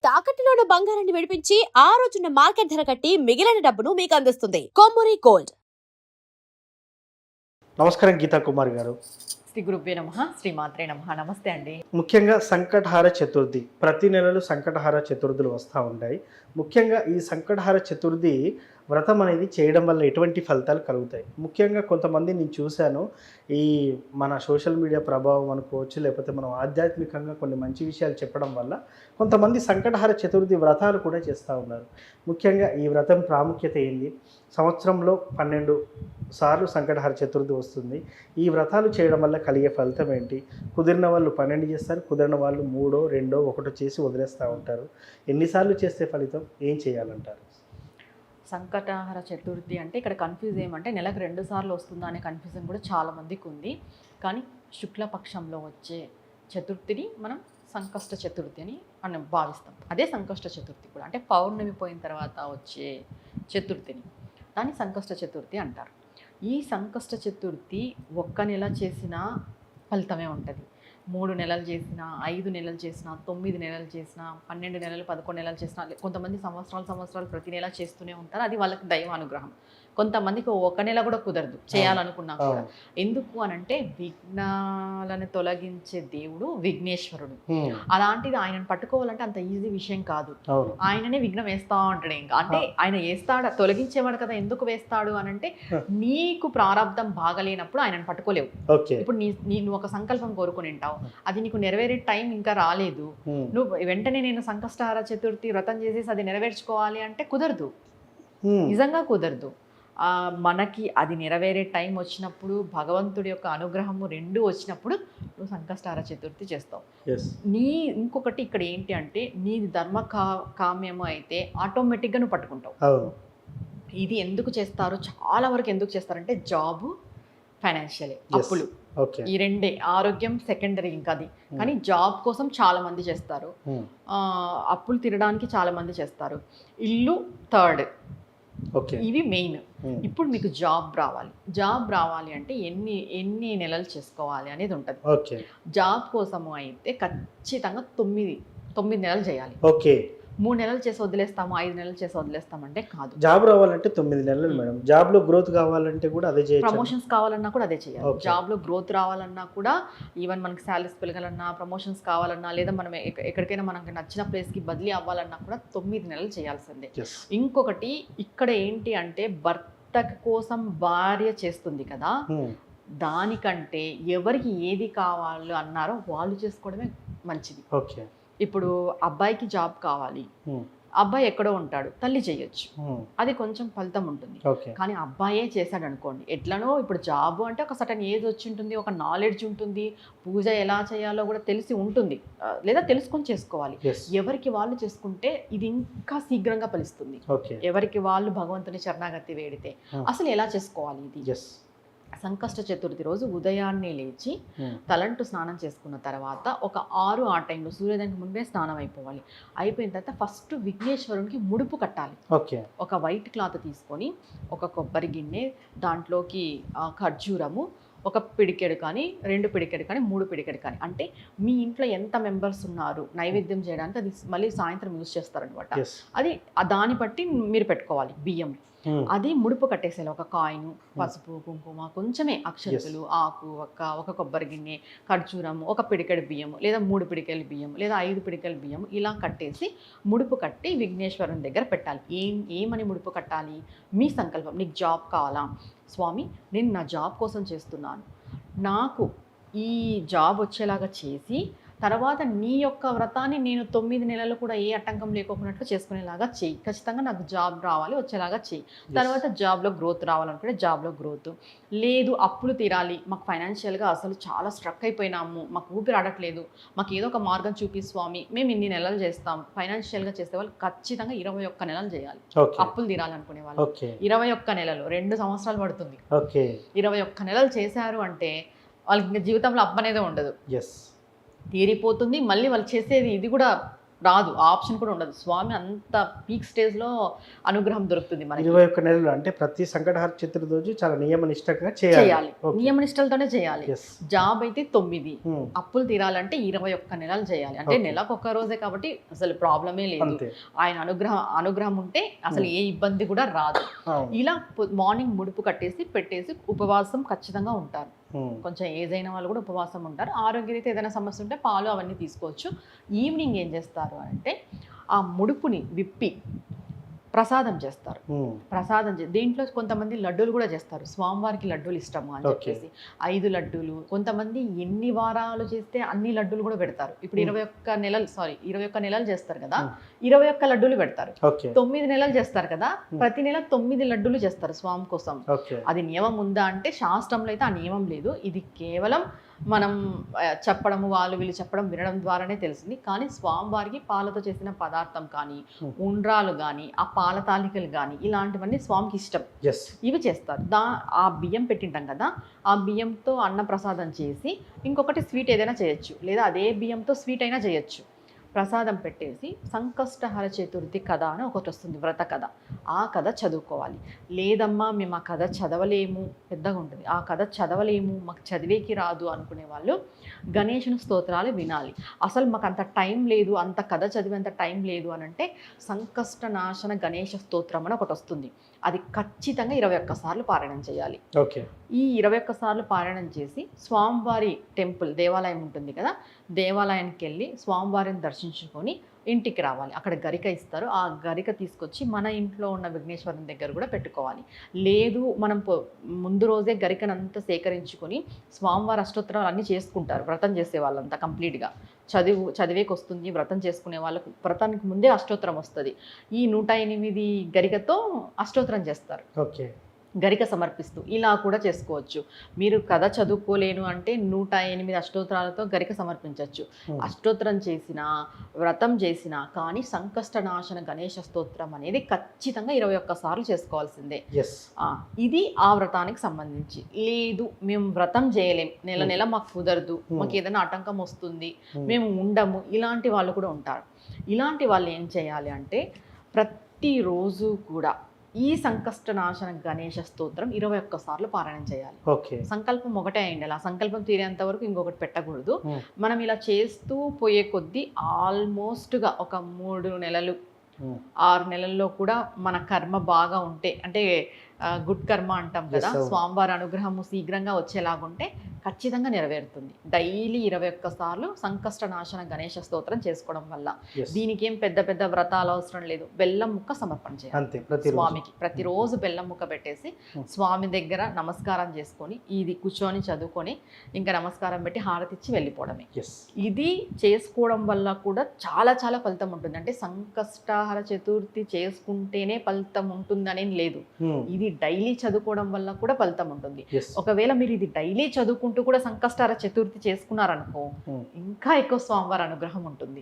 తాకట్టులో ఉన్న బంగారాన్ని విడిపించి ఆ రోజున్న మార్కెట్ ధర కట్టి మిగిలిన డబ్బును మీకు అందిస్తుంది కొమ్మూరి గోల్డ్. నమస్కారం గీతా కుమార్ గారు. శ్రీ గురుభ్యో నమః, శ్రీ మాత్రే నమః. నమస్తే అండి. ముఖ్యంగా సంకటహార చతుర్థి, ప్రతి నెలలు సంకటహార చతుర్థులు వస్తూ ఉంటాయి. ముఖ్యంగా ఈ సంకటహార చతుర్థి వ్రతం అనేది చేయడం వల్ల ఎటువంటి ఫలితాలు కలుగుతాయి? ముఖ్యంగా కొంతమంది నేను చూశాను, ఈ మన సోషల్ మీడియా ప్రభావం అనుకోవచ్చు, లేకపోతే మనం ఆధ్యాత్మికంగా కొన్ని మంచి విషయాలు చెప్పడం వల్ల కొంతమంది సంకటహార చతుర్థి వ్రతాలు కూడా చేస్తూ ఉన్నారు. ముఖ్యంగా ఈ వ్రతం ప్రాముఖ్యత ఏంది? సంవత్సరంలో 12 సార్లు సంకటహార చతుర్థి వస్తుంది. ఈ వ్రతాలు చేయడం వల్ల కలిగే ఫలితం ఏంటి? కుదిరిన వాళ్ళు 12 చేస్తారు, కుదిరిన వాళ్ళు 3, 2, 1 చేసి వదిలేస్తూ ఉంటారు. ఎన్నిసార్లు చేస్తే ఫలితం? ఏం చేయాలంటారు? సంకటహార చతుర్థి అంటే ఇక్కడ కన్ఫ్యూజ్ ఏమంటే నెలకు 2 సార్లు వస్తుందా అనే కన్ఫ్యూజన్ కూడా చాలా మందికి ఉంది. కానీ శుక్లపక్షంలో వచ్చే చతుర్థిని మనం సంకష్ట చతుర్థి అని మనం భావిస్తాం. అదే సంకష్ట చతుర్థి కూడా, అంటే పౌర్ణమి పోయిన తర్వాత వచ్చే చతుర్థిని దాన్ని సంకష్ట చతుర్థి అంటారు. ఈ సంకష్ట చతుర్థి ఒక్క నెల చేసినా ఫలితమే ఉంటుంది. 3 నెలలు చేసినా, 5 నెలలు చేసినా, 9 నెలలు చేసినా, 12 నెలలు, 11 నెలలు చేసినా, కొంతమంది సంవత్సరాలు ప్రతి నెల చేస్తూనే ఉంటారు. అది వాళ్ళకి దైవానుగ్రహం. కొంతమందికి ఒక నెల కూడా కుదరదు చేయాలనుకున్నా కూడా. ఎందుకు అనంటే విఘ్నాలను తొలగించే దేవుడు విఘ్నేశ్వరుడు. అలాంటిది ఆయనను పట్టుకోవాలంటే అంత ఈజీ విషయం కాదు. ఆయననే విఘ్నం వేస్తా ఉంటాడు. ఇంకా అంటే ఆయన వేస్తాడు, తొలగించేవాడు కదా. ఎందుకు వేస్తాడు అనంటే నీకు ప్రారంధం బాగలేనప్పుడు ఆయనను పట్టుకోలేవు. ఇప్పుడు నువ్వు ఒక సంకల్పం కోరుకుని ఉంటావు, అది నీకు నెరవేరే టైం ఇంకా రాలేదు, నువ్వు వెంటనే నేను సంకష్టహార చతుర్థి వ్రతం చేసేసి అది నెరవేర్చుకోవాలి అంటే కుదరదు, నిజంగా కుదరదు. మనకి అది నెరవేరే టైం వచ్చినప్పుడు, భగవంతుడి యొక్క అనుగ్రహము 2 వచ్చినప్పుడు నువ్వు సంకష్టహార చతుర్థి చేస్తావు. ఇంకొకటి ఇక్కడ ఏంటి అంటే నీది ధర్మ కామ్యము అయితే ఆటోమేటిక్గా నువ్వు పట్టుకుంటావు. ఇది ఎందుకు చేస్తారు, చాలా వరకు ఎందుకు చేస్తారంటే జాబు, ఫైనాన్షియల్, అప్పులు, ఈ రెండే. ఆరోగ్యం సెకండరీ ఇంకా అది. కానీ జాబ్ కోసం చాలా మంది చేస్తారు, అప్పులు తీరడానికి చాలా మంది చేస్తారు, ఇల్లు థర్డ్, ఇవి మెయిన్. ఇప్పుడు మీకు జాబ్ రావాలి అంటే ఎన్ని నెలలు చేసుకోవాలి అనేది ఉంటుంది. జాబ్ కోసము అయితే ఖచ్చితంగా 9 నెలలు చేయాలి. 3 నెలలు చేసి వదిలేస్తాము, 5 నెలలు చేసి వదిలేస్తామంటే కాదు. జాబ్ రావాలంటే 9 నెలలు మేడం. జాబ్ లో గ్రోత్ కావాలంటే కూడా అదే చేయాలి. ప్రమోషన్స్ కావాలన్నా కూడా అదే చేయాలి. జాబ్ లో గ్రోత్ రావాలన్నా కూడా, ఈవెన్ మనకి శాలరీస్ పెరగాలన్నా, ప్రమోషన్స్ కావాలన్నా, లేదా మనం ఎక్కడికైనా మనకి నచ్చిన ప్లేస్ కి బదిలీ అవ్వాలన్నా కూడా 9 నెలలు చేయాల్సిందే. ఇంకొకటి ఇక్కడ ఏంటి అంటే భర్త కోసం భార్య చేస్తుంది కదా, దానికంటే ఎవరికి ఏది కావాలో అన్నారో వాళ్ళు చేసుకోవడమే మంచిది. ఇప్పుడు అబ్బాయికి జాబ్ కావాలి, అబ్బాయి ఎక్కడో ఉంటాడు, తల్లి చేయొచ్చు, అది కొంచెం ఫలితం ఉంటుంది. కానీ అబ్బాయే చేశాడు అనుకోండి, ఎట్లనో ఇప్పుడు జాబ్ అంటే ఒక సర్టన్ ఏజ్ వచ్చి ఉంటుంది, ఒక నాలెడ్జ్ ఉంటుంది, పూజ ఎలా చేయాలో కూడా తెలిసి ఉంటుంది, లేదా తెలుసుకొని చేసుకోవాలి. ఎవరికి వాళ్ళు చేసుకుంటే ఇది ఇంకా శీఘ్రంగా ఫలిస్తుంది. ఎవరికి వాళ్ళు భగవంతుని శరణాగతి వేడితే అసలు ఎలా చేసుకోవాలి ఇది? సంకష్ట చతుర్థి రోజు ఉదయాన్నే లేచి తలంటు స్నానం చేసుకున్న తర్వాత ఒక 6 ఆ టైంలో సూర్యోదయానికి ముందే స్నానం అయిపోవాలి. అయిపోయిన తర్వాత ఫస్ట్ విఘ్నేశ్వరునికి ముడుపు కట్టాలి. ఒక వైట్ క్లాత్ తీసుకొని ఒక కొబ్బరి గిన్నె, దాంట్లోకి ఖర్జూరము, 1 పిడికెడు కానీ, 2 పిడికెడు కానీ, 3 పిడికెడు కానీ, అంటే మీ ఇంట్లో ఎంత మెంబర్స్ ఉన్నారు నైవేద్యం చేయడానికి అది మళ్ళీ సాయంత్రం యూజ్ చేస్తారనమాట. అది దాన్ని బట్టి మీరు పెట్టుకోవాలి. బియ్యం అది ముడుపు కట్టేసేయాలి. ఒక కాయిన్, పసుపు, కుంకుమ, కొంచెమే అక్షంతలు, ఆకు, ఒక కొబ్బరి గిన్నె, ఖర్జూరం, 1 పిడికెడు బియ్యము, లేదా 3 పిడికెలు బియ్యం, లేదా 5 పిడికెలు బియ్యం, ఇలా కట్టేసి ముడుపు కట్టి విఘ్నేశ్వరుని దగ్గర పెట్టాలి. ఏమని ముడుపు కట్టాలి? మీ సంకల్పం. నీకు జాబ్ కావాలా? స్వామి, నేను నా జాబ్ కోసం చేస్తున్నాను, నాకు ఈ జాబ్ వచ్చేలాగా చేసి తర్వాత నీ యొక్క వ్రతాన్ని నేను 9 నెలలు కూడా ఏ ఆటంకం లేకోకున్నట్లు చేసుకునేలాగా చెయ్యి. ఖచ్చితంగా నాకు జాబ్ రావాలి, వచ్చేలాగా చెయ్యి. తర్వాత జాబ్లో గ్రోత్ రావాలనుకుంటే జాబ్లో గ్రోత్, లేదు అప్పులు తీరాలి, మాకు ఫైనాన్షియల్గా అసలు చాలా స్ట్రక్ అయిపోయినాము, మాకు ఊపిరి ఆడట్లేదు, మాకు ఏదో ఒక మార్గం చూపి స్వామి, మేము ఇన్ని నెలలు చేస్తాం. ఫైనాన్షియల్గా చేసే వాళ్ళు ఖచ్చితంగా 21 నెలలు చేయాలి. అప్పులు తీరాలనుకునే వాళ్ళు 21 నెలలు, 2 సంవత్సరాలు పడుతుంది. 21 నెలలు చేశారు అంటే వాళ్ళకి జీవితంలో అప్పు అనేది ఉండదు, తీరిపోతుంది. మళ్ళీ వాళ్ళు చేసేది ఇది కూడా రాదు, ఆప్షన్ కూడా ఉండదు. స్వామి అంత పీక్ స్టేజ్లో అనుగ్రహం దొరుకుతుంది మనకి. 21 నెలలు అంటే ప్రతి సంకటహార చతుర్థి రోజు చాలా నియమనిష్టంగా చేయాలి. నియమనిష్టలతోనే చేయాలి. Yes. జాబ్ అయితే 9, అప్పులు తీరాలంటే 21 నెలలు చేయాలి. అంటే నెలకు ఒక్క రోజే కాబట్టి అసలు ప్రాబ్లమే లేదు. అంతే. ఆయన అనుగ్రహం ఉంటే అసలు ఏ ఇబ్బంది కూడా రాదు. ఇలా మార్నింగ్ ముడుపు కట్టేసి పెట్టేసి ఉపవాసం ఖచ్చితంగా ఉంటారు. కొంచెం ఏజ్ అయిన వాళ్ళు కూడా ఉపవాసం ఉంటారు. ఆరోగ్యరీత్యా ఏదైనా సమస్య ఉంటే పాలు అవన్నీ తీసుకోవచ్చు. ఈవినింగ్ ఏం చేస్తారు అంటే ఆ ముడుపుని విప్పి ప్రసాదం చేస్తారు. ప్రసాదం దీంట్లో కొంతమంది లడ్డూలు కూడా చేస్తారు. స్వామివారికి లడ్డూలు ఇష్టము అని చెప్పేసి 5 లడ్డూలు, కొంతమంది ఎన్ని వారాలు చేస్తే అన్ని లడ్డూలు కూడా పెడతారు. ఇప్పుడు 21 నెలలు చేస్తారు కదా, 21 లడ్డూలు పెడతారు. 9 నెలలు చేస్తారు కదా, ప్రతి నెల 9 లడ్డూలు చేస్తారు స్వామి కోసం. అది నియమం ఉందా అంటే శాస్త్రంలో అయితే ఆ నియమం లేదు. ఇది కేవలం మనం చెప్పడము, వాళ్ళు వీళ్ళు చెప్పడం వినడం ద్వారానే తెలిసింది. కానీ స్వామివారికి పాలతో చేసిన పదార్థం కానీ, ఉండ్రాలు కానీ, ఆ పాల తాలికలు కానీ ఇలాంటివన్నీ స్వామికి ఇష్టం. ఇవి చేస్తారు. ఆ బియ్యం పెట్టింటాం కదా, ఆ బియ్యంతో అన్న ప్రసాదం చేసి ఇంకొకటి స్వీట్ ఏదైనా చేయొచ్చు, లేదా అదే బియ్యంతో స్వీట్ అయినా చేయొచ్చు. ప్రసాదం పెట్టేసి సంకష్టహర చతుర్థి కథ అని ఒకటి వస్తుంది, వ్రత కథ. ఆ కథ చదువుకోవాలి. లేదమ్మా మేము ఆ కథ చదవలేము, పెద్దగా ఉంటుంది, ఆ కథ చదవలేము, మాకు చదివేకి రాదు అనుకునే వాళ్ళు గణేశుని స్తోత్రాలు వినాలి. అసలు మాకు అంత టైం లేదు, అంత కథ చదివేంత టైం లేదు అని అంటే సంకష్ట నాశన గణేశ స్తోత్రం అని ఒకటి వస్తుంది. అది ఖచ్చితంగా 21 సార్లు పారాయణం చేయాలి. ఈ 21 సార్లు పారాయణం చేసి స్వామివారి టెంపుల్, దేవాలయం ఉంటుంది కదా, దేవాలయానికి వెళ్ళి స్వామివారిని దర్శించుకొని ఇంటికి రావాలి. అక్కడ గరిక ఇస్తారు. ఆ గరిక తీసుకొచ్చి మన ఇంట్లో ఉన్న విఘ్నేశ్వరుని దగ్గర కూడా పెట్టుకోవాలి. లేదు మనం ముందు రోజే గరికనంతా సేకరించుకొని స్వామివారి అష్టోత్తరాలు అన్నీ చేసుకుంటారు. వ్రతం చేసే వాళ్ళంతా కంప్లీట్గా చదివేకి వస్తుంది. వ్రతం చేసుకునే వాళ్ళకు వ్రతానికి ముందే అష్టోత్తరం వస్తుంది. ఈ 108 గరికతో అష్టోత్తరం చేస్తారు. గరిక సమర్పిస్తూ ఇలా కూడా చేసుకోవచ్చు. మీరు కథ చదువుకోలేను అంటే 108 అష్టోత్తరాలతో గరిక సమర్పించవచ్చు. అష్టోత్తరం చేసినా, వ్రతం చేసినా కానీ సంకష్ట నాశన గణేశ స్తోత్రం అనేది ఖచ్చితంగా 21 సార్లు చేసుకోవాల్సిందే. ఇది ఆ వ్రతానికి సంబంధించి. లేదు మేము వ్రతం చేయలేం, నెల మాకు కుదరదు, మాకు ఏదైనా ఆటంకం వస్తుంది, మేము ఉండము, ఇలాంటి వాళ్ళు కూడా ఉంటారు. ఇలాంటి వాళ్ళు ఏం చేయాలి అంటే ప్రతిరోజు కూడా ఈ సంకష్ట నాశన గణేశ స్తోత్రం 21 సార్లు పారాయణం చేయాలి. సంకల్పం ఒకటే అయింది, అలా సంకల్పం తీరేంత వరకు ఇంకొకటి పెట్టకూడదు. మనం ఇలా చేస్తూ పోయే కొద్దీ ఆల్మోస్ట్గా ఒక 3 నెలలు 6 నెలల్లో కూడా మన కర్మ బాగా ఉంటే, అంటే గుడ్ కర్మ అంటాం కదా, స్వామివారి అనుగ్రహము శీఘ్రంగా వచ్చేలాగుంటే ఖచ్చితంగా నెరవేరుతుంది. డైలీ 21 సార్లు సంకష్ట నాశన గణేశ స్తోత్రం చేసుకోవడం వల్ల దీనికి ఏం పెద్ద పెద్ద వ్రతాలు అవసరం లేదు. బెల్లం ముక్క సమర్పణ చేయాలి స్వామికి. ప్రతిరోజు బెల్లం ముక్క పెట్టేసి స్వామి దగ్గర నమస్కారం చేసుకొని ఇది కూర్చొని చదువుకొని ఇంకా నమస్కారం పెట్టి హారతి ఇచ్చి వెళ్ళిపోవడమే. ఇది చేసుకోవడం వల్ల కూడా చాలా చాలా ఫలితం ఉంటుంది. అంటే సంకష్టహర చతుర్థి చేసుకుంటేనే ఫలితం ఉంటుందనేం లేదు. ఇది డైలీ చదువుకోవడం వల్ల కూడా ఫలితం ఉంటుంది. ఒకవేళ మీరు ఇది డైలీ చదువుకుంటూ కూడా సంకష్టహర చతుర్థి చేసుకున్నారనుకో ఇంకా ఎక్కువ స్వామివారి అనుగ్రహం ఉంటుంది.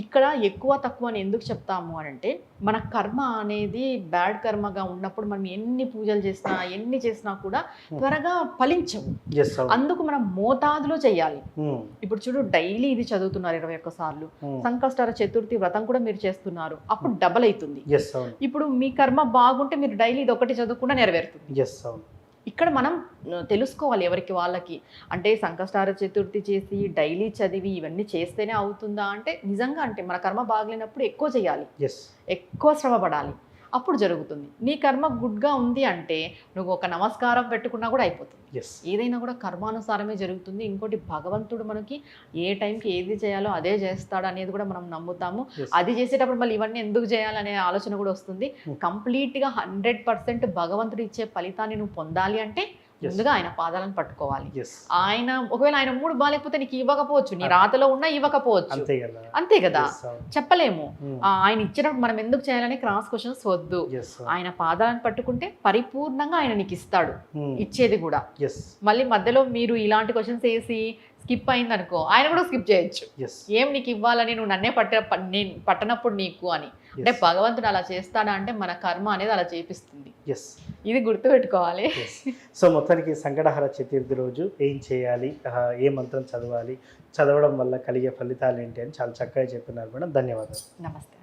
ఇక్కడ ఎక్కువ తక్కువ అని ఎందుకు చెప్తాము అని అంటే మన కర్మ అనేది బ్యాడ్ కర్మగా ఉన్నప్పుడు మనం ఎన్ని పూజలు చేసినా ఎన్ని చేసినా కూడా త్వరగా ఫలించవు. అందుకు మనం మోతాదులో చెయ్యాలి. ఇప్పుడు చూడు, డైలీ ఇది చదువుతున్నారు 21 సార్లు, సంకష్టహర చతుర్థి వ్రతం కూడా మీరు చేస్తున్నారు, అప్పుడు డబల్ అవుతుంది. ఇప్పుడు మీ కర్మ బాగుంటే మీరు డైలీ ఇది ఒకటి చదువుకుండా నెరవేరుతుంది. ఇక్కడ మనం తెలుసుకోవాలి ఎవరికి వాళ్ళకి. అంటే సంకష్టహర చతుర్థి చేసి డైలీ చదివి ఇవన్నీ చేస్తేనే అవుతుందా అంటే నిజంగా అంటే మన కర్మ బాగలేనప్పుడు ఎక్కువ చేయాలి, ఎక్కువ శ్రమ పడాలి, అప్పుడు జరుగుతుంది. నీ కర్మ గుడ్గా ఉంది అంటే నువ్వు ఒక నమస్కారం పెట్టుకున్నా కూడా అయిపోతుంది. ఏదైనా కూడా కర్మానుసారమే జరుగుతుంది. ఇంకోటి భగవంతుడు మనకి ఏ టైంకి ఏది చేయాలో అదే చేస్తాడు అనేది కూడా మనం నమ్ముతాము. అది చేసేటప్పుడు మళ్ళీ ఇవన్నీ ఎందుకు చేయాలనే ఆలోచన కూడా వస్తుంది. కంప్లీట్గా 100% భగవంతుడు ఇచ్చే ఫలితాన్ని నువ్వు పొందాలి అంటే ముందుగా ఆయన పాదాలను పట్టుకోవాలి. ఆయన ఒకవేళ ఆయన మూడు బాగాలేకపోతే నీకు ఇవ్వకపోవచ్చు, నీ రాతలో ఉన్నా ఇవ్వకపోవచ్చు, అంతే కదా, చెప్పలేము. ఆయన ఇచ్చినప్పుడు మనం ఎందుకు చేయాలని క్రాస్ క్వశ్చన్స్ వద్దు. ఆయన పాదాలను పట్టుకుంటే పరిపూర్ణంగా ఆయన నీకు ఇస్తాడు, ఇచ్చేది కూడా. మళ్ళీ మధ్యలో మీరు ఇలాంటి క్వశ్చన్స్ వేసి స్కిప్ అయింది అనుకో, ఆయన కూడా స్కిప్ చేయొచ్చు. ఏం నీకు ఇవ్వాలని నువ్వు నన్నే పట్టనప్పుడు నీకు అని. అంటే భగవంతుడు అలా చేస్తాడా అంటే మన కర్మ అనేది అలా చేపిస్తుంది. ఎస్ ఇది గుర్తుపెట్టుకోవాలి. సో మొత్తానికి సంకటహర చతుర్థి రోజు ఏం చేయాలి, ఏ మంత్రం చదవాలి, చదవడం వల్ల కలిగే ఫలితాలు ఏంటి అని చాలా చక్కగా చెప్పినారు మేడం. ధన్యవాదాలు. నమస్తే.